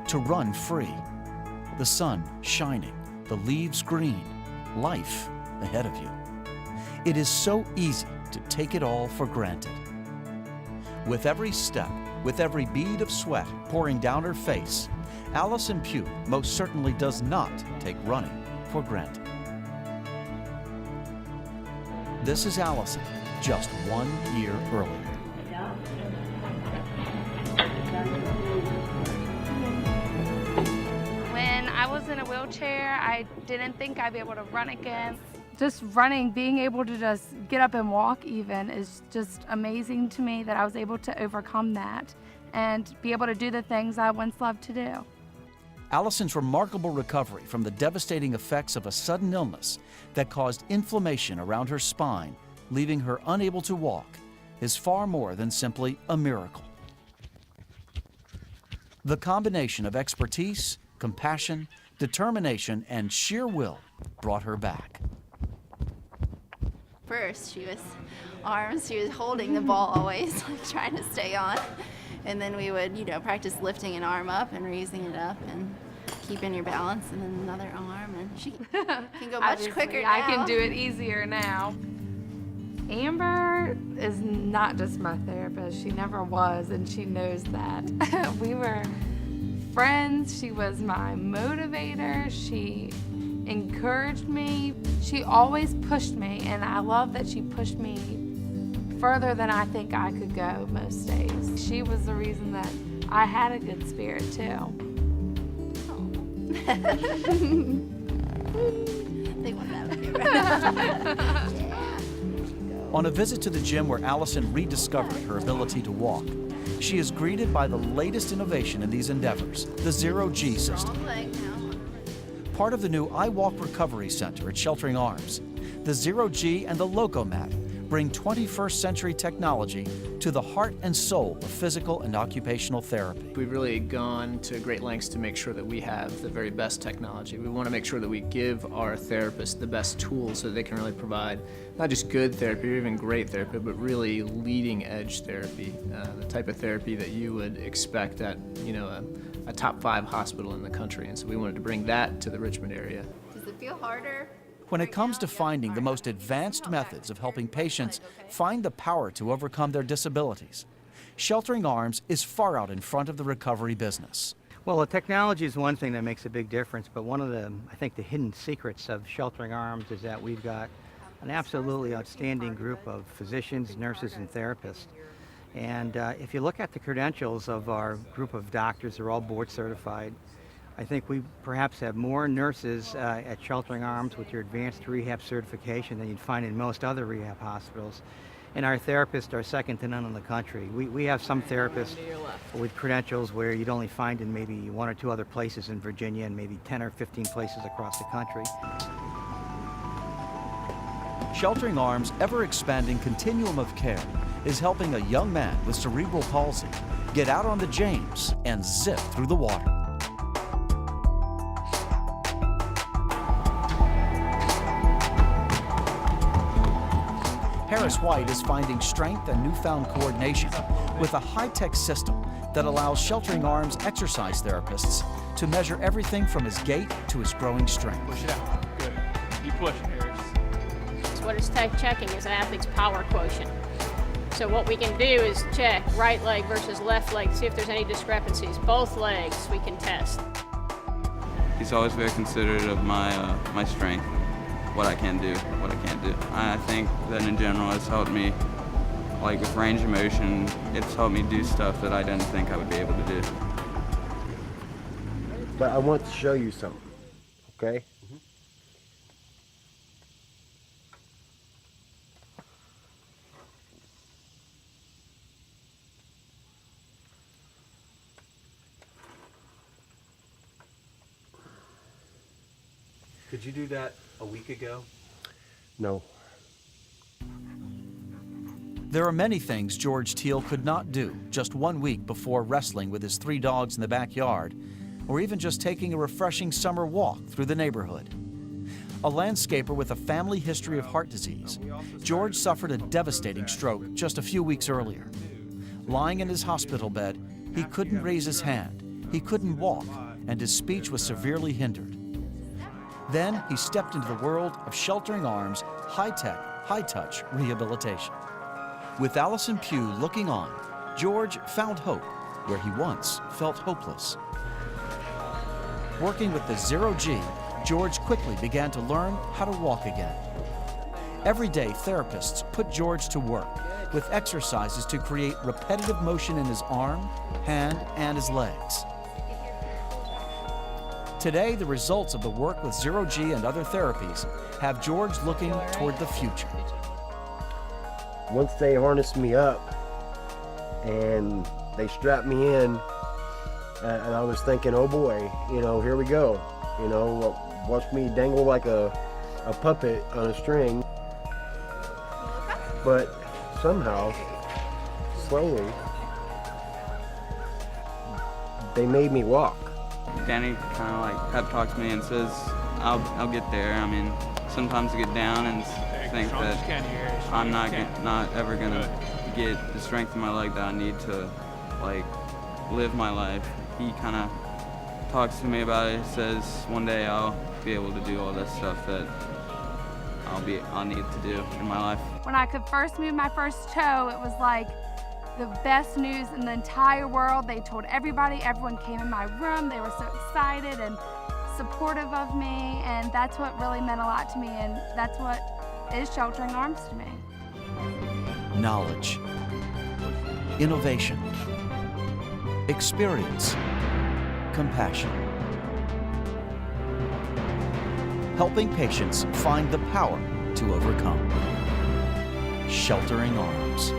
to run free. The sun shining, the leaves green, life ahead of you. It is so easy to take it all for granted. With every step, with every bead of sweat pouring down her face, Allison Pugh most certainly does not take running for granted. This is Allison, just 1 year earlier. When I was in a wheelchair, I didn't think I'd be able to run again. Just running, being able to just get up and walk even is just amazing to me that I was able to overcome that and be able to do the things I once loved to do. Allison's remarkable recovery from the devastating effects of a sudden illness that caused inflammation around her spine, leaving her unable to walk, is far more than simply a miracle. The combination of expertise, compassion, determination, and sheer will brought her back. First, she was holding the ball always, like trying to stay on. And then we would, practice lifting an arm up and raising it up and keeping your balance, and then another arm, and she can go much quicker now. I can do it easier now. Amber is not just my therapist. She never was, and she knows that. We were friends. She was my motivator. She encouraged me. She always pushed me, and I love that she pushed me further than I think I could go most days. She was the reason that I had a good spirit too. They want that with you, right? On a visit to the gym where Allison rediscovered her ability to walk, she is greeted by the latest innovation in these endeavors, the Zero-G system. Part of the new I Walk Recovery Center at Sheltering Arms, the Zero-G and the Locomat bring 21st century technology to the heart and soul of physical and occupational therapy. We've really gone to great lengths to make sure that we have the very best technology. We want to make sure that we give our therapists the best tools so they can really provide not just good therapy or even great therapy, but really leading edge therapy, the type of therapy that you would expect at a top 5 hospital in the country. And so we wanted to bring that to the Richmond area. Does it feel harder? When it comes to finding the most advanced methods of helping patients find the power to overcome their disabilities, Sheltering Arms is far out in front of the recovery business. Well, the technology is one thing that makes a big difference, but one of the, I think, the hidden secrets of Sheltering Arms is that we've got an absolutely outstanding group of physicians, nurses, and therapists. And if you look at the credentials of our group of doctors, they're all board certified. I think we perhaps have more nurses at Sheltering Arms with your advanced rehab certification than you'd find in most other rehab hospitals. And our therapists are second to none in the country. We have some therapists with credentials where you'd only find in maybe 1 or 2 other places in Virginia and maybe 10 or 15 places across the country. Sheltering Arms' ever-expanding continuum of care is helping a young man with cerebral palsy get out on the James and zip through the water. Harris White is finding strength and newfound coordination with a high-tech system that allows Sheltering Arms exercise therapists to measure everything from his gait to his growing strength. Push it out. Good. You push, Harris. What it's checking is an athlete's power quotient. So what we can do is check right leg versus left leg, see if there's any discrepancies. Both legs we can test. He's always very considerate of my strength, what I can do, what I can't do. I think that in general it's helped me, like with range of motion, it's helped me do stuff that I didn't think I would be able to do. But I want to show you something, okay? Could you do that a week ago? No. There are many things George Teal could not do just 1 week before wrestling with his 3 dogs in the backyard, or even just taking a refreshing summer walk through the neighborhood. A landscaper with a family history of heart disease, George suffered a devastating stroke just a few weeks earlier. Lying in his hospital bed, he couldn't raise his hand, he couldn't walk and his speech was severely hindered. Then he stepped into the world of Sheltering Arms, high-tech, high-touch rehabilitation. With Allison Pugh looking on, George found hope where he once felt hopeless. Working with the Zero G, George quickly began to learn how to walk again. Every day, therapists put George to work with exercises to create repetitive motion in his arm, hand, and his legs. Today, the results of the work with Zero G and other therapies have George looking toward the future. Once they harnessed me up and they strapped me in, and I was thinking, oh boy, you know, here we go. You know, watch me dangle like a puppet on a string. But somehow, slowly, they made me walk. Danny kind of like pep talks me and says, I'll get there. I mean, sometimes I get down and think that I'm not ever gonna get the strength in my leg that I need to like live my life. He kind of talks to me about it, says one day I'll be able to do all this stuff that I'll need to do in my life. When I could first move my first toe, it was like the best news in the entire world. They told everybody, everyone came in my room, they were so excited and supportive of me, and that's what really meant a lot to me, and that's what is Sheltering Arms to me. Knowledge, innovation, experience, compassion. Helping patients find the power to overcome. Sheltering Arms.